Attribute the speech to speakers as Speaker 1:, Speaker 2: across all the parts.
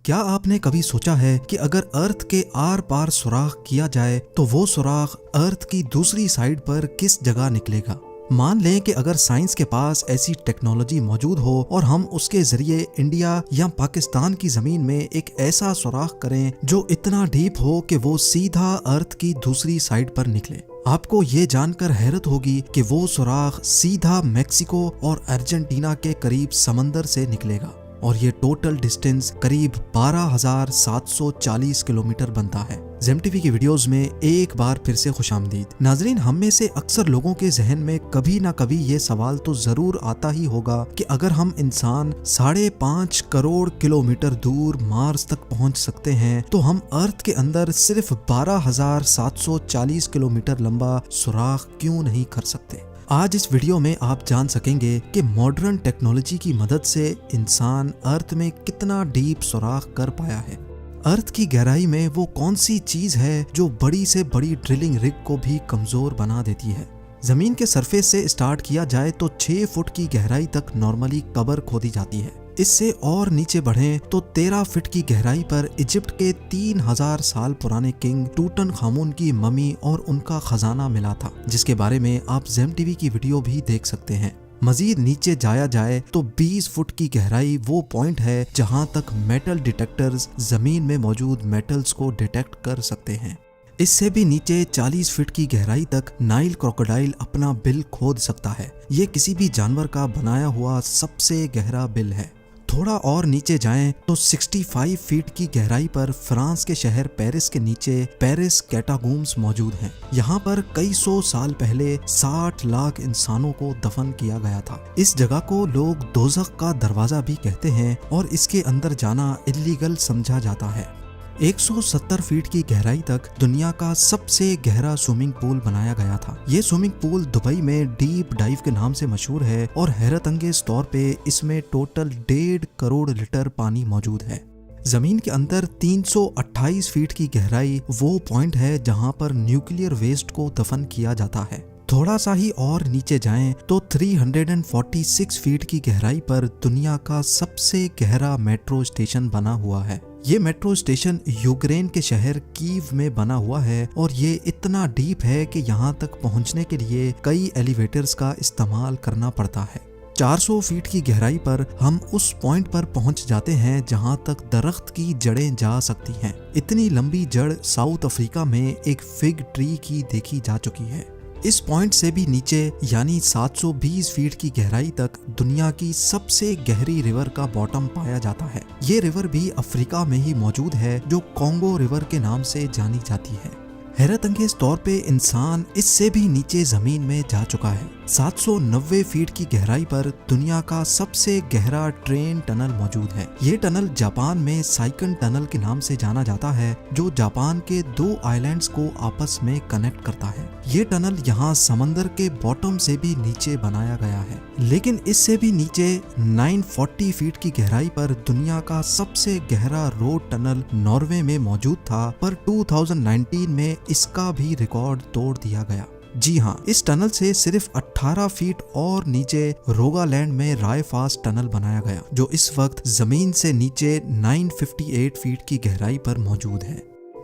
Speaker 1: क्या आपने कभी सोचा है कि अगर अर्थ के आर पार सुराख किया जाए तो वो सुराख अर्थ की दूसरी साइड पर किस जगह निकलेगा। मान लें कि अगर साइंस के पास ऐसी टेक्नोलॉजी मौजूद हो और हम उसके जरिए इंडिया या पाकिस्तान की जमीन में एक ऐसा सुराख करें जो इतना डीप हो कि वो सीधा अर्थ की दूसरी साइड पर निकले। आपको ये जानकर हैरत होगी कि वो सुराख सीधा मैक्सिको और अर्जेंटीना के करीब समंदर से निकलेगा और ये टोटल डिस्टेंस करीब 12,740 किलोमीटर बनता है। जेम टीवी की वीडियोस में एक बार फिर से खुशामदीद। नाजरीन, हम में से अक्सर लोगों के जहन में कभी ना कभी ये सवाल तो जरूर आता ही होगा कि अगर हम इंसान 5.5 करोड़ किलोमीटर दूर मार्स तक पहुंच सकते हैं तो हम अर्थ के अंदर सिर्फ 12,740 किलोमीटर लंबा सुराख क्यों नहीं कर सकते। आज इस वीडियो में आप जान सकेंगे कि मॉडर्न टेक्नोलॉजी की मदद से इंसान अर्थ में कितना डीप सुराख कर पाया है। अर्थ की गहराई में वो कौन सी चीज है जो बड़ी से बड़ी ड्रिलिंग रिग को भी कमजोर बना देती है। जमीन के सरफेस से स्टार्ट किया जाए तो 6 फुट की गहराई तक नॉर्मली कबर खोदी जाती है। इससे और नीचे बढ़ें तो 13 फीट की गहराई पर इजिप्ट के 3000 साल पुराने किंग टूटनखामुन की ममी और उनका खजाना मिला था, जिसके बारे में आप जेम टीवी की वीडियो भी देख सकते हैं। मजीद नीचे जाया जाए तो 20 फुट की गहराई वो पॉइंट है जहां तक मेटल डिटेक्टर्स जमीन में मौजूद मेटल्स को डिटेक्ट कर सकते हैं। इससे भी नीचे 40 फीट की गहराई तक नाइल क्रोकोडाइल अपना बिल खोद सकता है। ये किसी भी जानवर का बनाया हुआ सबसे गहरा बिल है। थोड़ा और नीचे जाएं तो 65 फीट की गहराई पर फ्रांस के शहर पेरिस के नीचे पेरिस कैटाकॉम्ब्स मौजूद हैं। यहाँ पर कई सौ साल पहले 60 लाख इंसानों को दफन किया गया था। इस जगह को लोग दोज़ख का दरवाजा भी कहते हैं और इसके अंदर जाना इल्लीगल समझा जाता है। 170 फीट की गहराई तक दुनिया का सबसे गहरा स्विमिंग पूल बनाया गया था। ये स्विमिंग पूल दुबई में डीप डाइव के नाम से मशहूर है और हैरत अंगेज तौर पे इसमें टोटल 1.5 करोड़ लीटर पानी मौजूद है। जमीन के अंदर 328 फीट की गहराई वो पॉइंट है जहां पर न्यूक्लियर वेस्ट को दफन किया जाता है। थोड़ा सा ही और नीचे जाएं तो 346 फीट की गहराई पर दुनिया का सबसे गहरा मेट्रो स्टेशन बना हुआ है। ये मेट्रो स्टेशन यूक्रेन के शहर कीव में बना हुआ है और ये इतना डीप है कि यहाँ तक पहुँचने के लिए कई एलिवेटर्स का इस्तेमाल करना पड़ता है। 400 फीट की गहराई पर हम उस पॉइंट पर पहुंच जाते हैं जहां तक दरख्त की जड़ें जा सकती हैं। इतनी लंबी जड़ साउथ अफ्रीका में एक फिग ट्री की देखी जा चुकी है। इस पॉइंट से भी नीचे यानी 720 फीट की गहराई तक दुनिया की सबसे गहरी रिवर का बॉटम पाया जाता है। ये रिवर भी अफ्रीका में ही मौजूद है जो कॉन्गो रिवर के नाम से जानी जाती है। हैरत अंगेज तौर पे इंसान इससे भी नीचे जमीन में जा चुका है। 790 फीट की गहराई पर दुनिया का सबसे गहरा ट्रेन टनल मौजूद है। ये टनल जापान में साइकन टनल के नाम से जाना जाता है जो जापान के 2 आइलैंड्स को आपस में कनेक्ट करता है। ये टनल यहाँ समंदर के बॉटम से भी नीचे बनाया गया है। लेकिन इससे भी नीचे 940 फीट की गहराई पर दुनिया का सबसे गहरा रोड टनल नॉर्वे में मौजूद था, पर 2019 में इसका भी रिकॉर्ड तोड़ दिया गया। जी हाँ, इस टनल से सिर्फ 18 फीट और नीचे रोगालैंड में रायफास्ट टनल बनाया गया जो इस वक्त जमीन से नीचे 958 फीट की गहराई पर मौजूद है।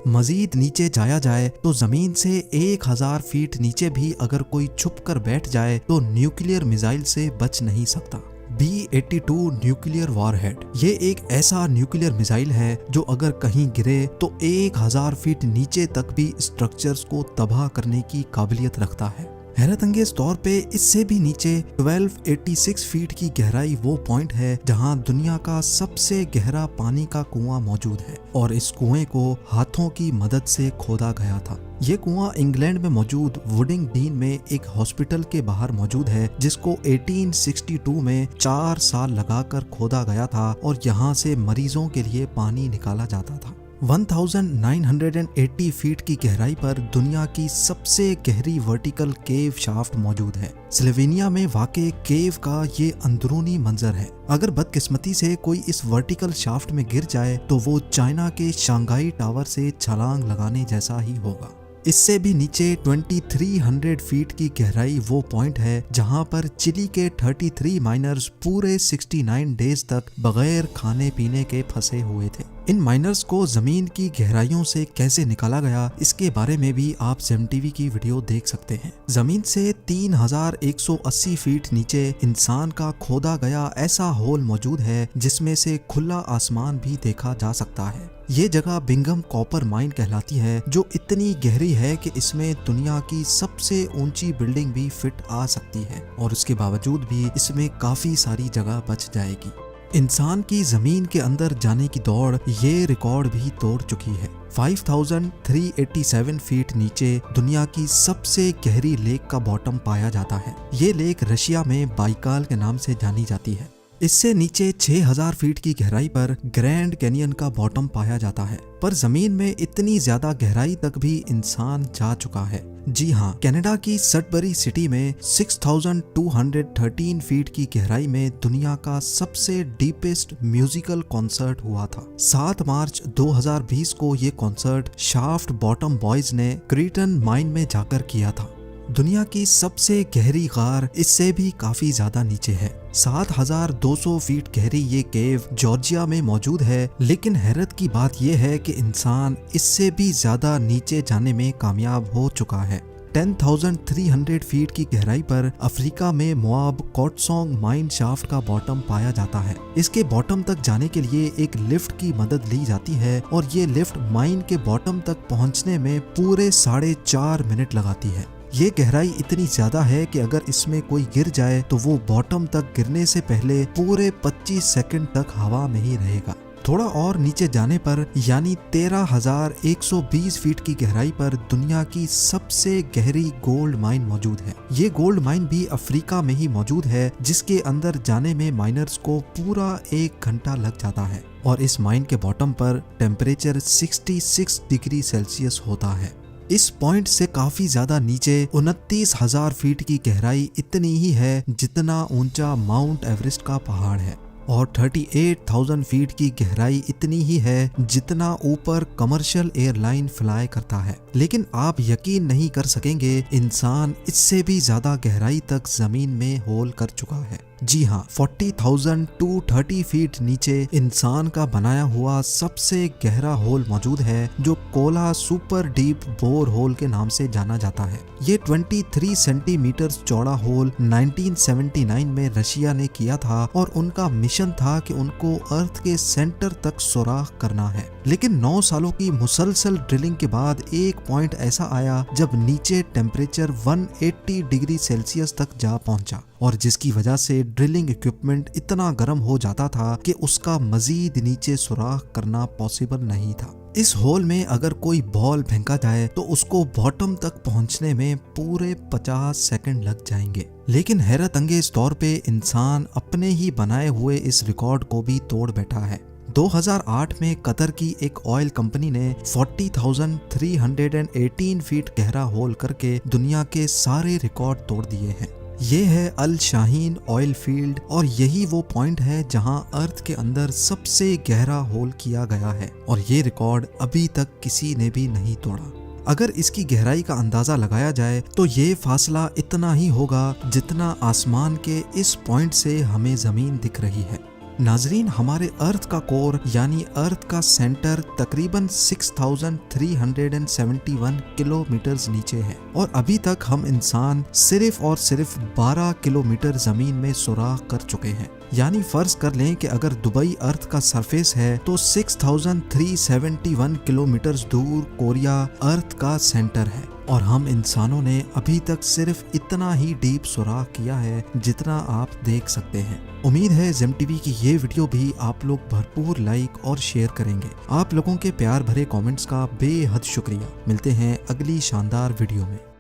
Speaker 1: मजीद नीचे जाया जाए तो जमीन से 1000 फीट नीचे भी अगर कोई छुप कर बैठ जाए तो न्यूक्लियर मिसाइल से बच नहीं सकता। B-82 न्यूक्लियर वॉरहेड ये एक ऐसा न्यूक्लियर मिसाइल है जो अगर कहीं गिरे तो 1000 फीट नीचे तक भी स्ट्रक्चर्स को तबाह करने की काबिलियत रखता है। हैरत अंगेज तौर पे इससे भी नीचे 1286 फीट की गहराई वो पॉइंट है जहां दुनिया का सबसे गहरा पानी का कुआं मौजूद है और इस कुएं को हाथों की मदद से खोदा गया था। ये कुआं इंग्लैंड में मौजूद वुडिंग डीन में एक हॉस्पिटल के बाहर मौजूद है जिसको 1862 में 4 साल लगाकर खोदा गया था और यहाँ से मरीजों के लिए पानी निकाला जाता था। 1980 फीट की गहराई पर दुनिया की सबसे गहरी वर्टिकल केव शाफ्ट मौजूद है। स्लोवेनिया में वाक़े केव का ये अंदरूनी मंजर है। अगर बदकिस्मती से कोई इस वर्टिकल शाफ्ट में गिर जाए तो वो चाइना के शंघाई टावर से छलांग लगाने जैसा ही होगा। इससे भी नीचे 2300 फीट की गहराई वो पॉइंट है जहां पर चिली के 33 माइनर्स पूरे 69 डेज तक बगैर खाने पीने के फंसे हुए थे। इन माइनर्स को जमीन की गहराइयों से कैसे निकाला गया, इसके बारे में भी आप जेम टीवी की वीडियो देख सकते हैं। जमीन से 3180 फीट नीचे इंसान का खोदा गया ऐसा होल मौजूद है जिसमें से खुला आसमान भी देखा जा सकता है। ये जगह बिंघम कॉपर माइन कहलाती है, जो इतनी गहरी है कि इसमें दुनिया की सबसे ऊंची बिल्डिंग भी फिट आ सकती है और उसके बावजूद भी इसमें काफी सारी जगह बच जाएगी। इंसान की जमीन के अंदर जाने की दौड़ ये रिकॉर्ड भी तोड़ चुकी है। 5387 फीट नीचे दुनिया की सबसे गहरी लेक का बॉटम पाया जाता है। ये लेक रशिया में बाइकाल के नाम से जानी जाती है। इससे नीचे 6000 फीट की गहराई पर ग्रैंड कैनियन का बॉटम पाया जाता है, पर जमीन में इतनी ज्यादा गहराई तक भी इंसान जा चुका है। जी हाँ, कनाडा की सडबरी सिटी में 6213 फीट की गहराई में दुनिया का सबसे डीपेस्ट म्यूजिकल कॉन्सर्ट हुआ था। 7 मार्च 2020 को ये कॉन्सर्ट शाफ्ट बॉटम बॉयज ने क्रीटन माइन में जाकर किया था। दुनिया की सबसे गहरी गार इससे भी काफी ज्यादा नीचे है। 7200 फीट गहरी ये केव जॉर्जिया में मौजूद है, लेकिन हैरत की बात यह है कि इंसान इससे भी ज्यादा नीचे जाने में कामयाब हो चुका है। 10,300 फीट की गहराई पर अफ्रीका में मोआब कोटसोंग माइन शाफ्ट का बॉटम पाया जाता है। इसके बॉटम तक जाने के लिए एक लिफ्ट की मदद ली जाती है और ये लिफ्ट माइन के बॉटम तक पहुंचने में पूरे 4.5 मिनट लगाती है। ये गहराई इतनी ज्यादा है कि अगर इसमें कोई गिर जाए तो वो बॉटम तक गिरने से पहले पूरे 25 सेकंड तक हवा में ही रहेगा। थोड़ा और नीचे जाने पर यानी 13,120 फीट की गहराई पर दुनिया की सबसे गहरी गोल्ड माइन मौजूद है। ये गोल्ड माइन भी अफ्रीका में ही मौजूद है, जिसके अंदर जाने में माइनर्स को पूरा 1 घंटा लग जाता है और इस माइन के बॉटम पर टेम्परेचर 66 डिग्री सेल्सियस होता है। इस पॉइंट से काफी ज्यादा नीचे 29,000 फीट की गहराई इतनी ही है जितना ऊंचा माउंट एवरेस्ट का पहाड़ है और 38,000 फीट की गहराई इतनी ही है जितना ऊपर कमर्शियल एयरलाइन फ्लाई करता है। लेकिन आप यकीन नहीं कर सकेंगे, इंसान इससे भी ज्यादा गहराई तक जमीन में होल कर चुका है। जी हाँ, 40,230 फीट नीचे इंसान का बनाया हुआ सबसे गहरा होल मौजूद है, जो Kola super deep bore hole के नाम से जाना जाता है। ये 23 सेंटीमीटर चौड़ा होल 1979 में रशिया ने किया था और उनका मिशन था कि उनको अर्थ के सेंटर तक सुराख करना है। लेकिन 9 सालों की मुसलसल ड्रिलिंग के बाद एक पॉइंट ऐसा आया जब नीचे टेम्परेचर 180 डिग्री सेल्सियस तक जा पहुंचा और जिसकी वजह से ड्रिलिंग इक्विपमेंट इतना गर्म हो जाता था कि उसका मजीद नीचे सुराख करना पॉसिबल नहीं था। इस होल में अगर कोई बॉल फेंका जाए तो उसको बॉटम तक पहुंचने में पूरे 50 सेकंड लग जाएंगे। लेकिन हैरत अंगेज तौर पे इंसान अपने ही बनाए हुए इस रिकॉर्ड को भी तोड़ बैठा है। 2008 में कतर की एक ऑयल कंपनी ने 40,318 फीट गहरा होल करके दुनिया के सारे रिकॉर्ड तोड़ दिए हैं। ये है अल शाहीन ऑयल फील्ड और यही वो पॉइंट है जहां अर्थ के अंदर सबसे गहरा होल किया गया है और ये रिकॉर्ड अभी तक किसी ने भी नहीं तोड़ा। अगर इसकी गहराई का अंदाजा लगाया जाए तो ये फासला इतना ही होगा जितना आसमान के इस पॉइंट से हमें जमीन दिख रही है। नाजरीन, हमारे अर्थ का कोर यानी अर्थ का सेंटर तकरीबन 6,371 किलोमीटर नीचे है और अभी तक हम इंसान सिर्फ और सिर्फ 12 किलोमीटर जमीन में सुराख कर चुके हैं। यानी फर्ज कर लें कि अगर दुबई अर्थ का सरफेस है तो 6,371 किलोमीटर दूर कोरिया अर्थ का सेंटर है और हम इंसानों ने अभी तक सिर्फ इतना ही डीप सुराख किया है जितना आप देख सकते हैं। उम्मीद है जेम टीवी की ये वीडियो भी आप लोग भरपूर लाइक और शेयर करेंगे। आप लोगों के प्यार भरे कमेंट्स का बेहद शुक्रिया। मिलते हैं अगली शानदार वीडियो में।